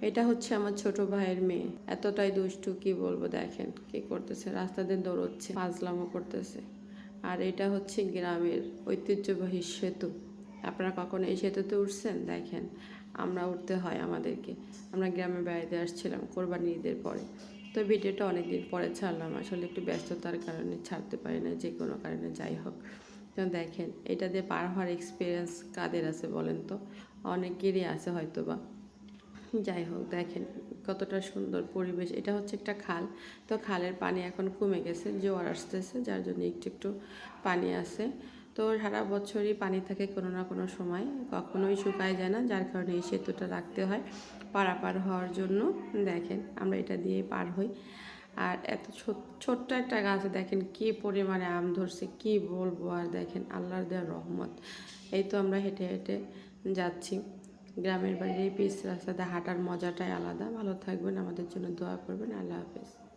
এটা হচ্ছে আমার ছোট ভাইয়ের মেয়ে, এতটাই দুষ্টু কি বলবো। দেখেন কি করতেছে, রাস্তা দিয়ে দৌড়চ্ছে, ফাজলামো করতেছে। আর এটা হচ্ছে গ্রামের ঐতিহ্যবাহী সেতু। আপনারা কখনো এই সেতুতে উঠছেন? দেখেন আমরা উঠতে হয় আমাদেরকে। আমরা গ্রামে বেড়াতে আসছিলাম কোরবানির ঈদের পরে। তো ভিডিওটা অনেক দিন পরে ছাড়লাম, আসলে একটু ব্যস্ততার কারণে ছাড়তে পারি না, যে কোনো কারণে যাই হোক। তো দেখেন এটা দিয়ে পার হওয়ার এক্সপিরিয়েন্স কাদের আছে বলেন তো? অনেকেরই আছে হয়তো বা। যাই হোক, দেখেন কতটা সুন্দর পরিবেশ। এটা হচ্ছে একটা খাল, তো খালের পানি এখন কমে গেছে, জোয়ার আসতেছে, যার জন্য একটু একটু পানি আছে। তো সারা বছরই পানি থাকে কোনো না কোনো সময়, কখনোই শুকায় যায় না, যার কারণে এই সেতুটা রাখতে হয় পারাপার হওয়ার জন্য। দেখেন আমরা এটা দিয়ে পার হই। আর এত ছোট্ট একটা গাছে দেখেন কি পরিমাণে আম ধরছে, কি বলবো। আর দেখেন আল্লাহর দেওয়ার রহমত। এই তো আমরা হেঁটে হেঁটে যাচ্ছি। গ্রামের বাড়ির এই পিচ রাস্তাতে হাঁটার মজাটাই আলাদা। ভালো থাকবেন, আমাদের জন্য দোয়া করবেন। আল্লাহ হাফেজ।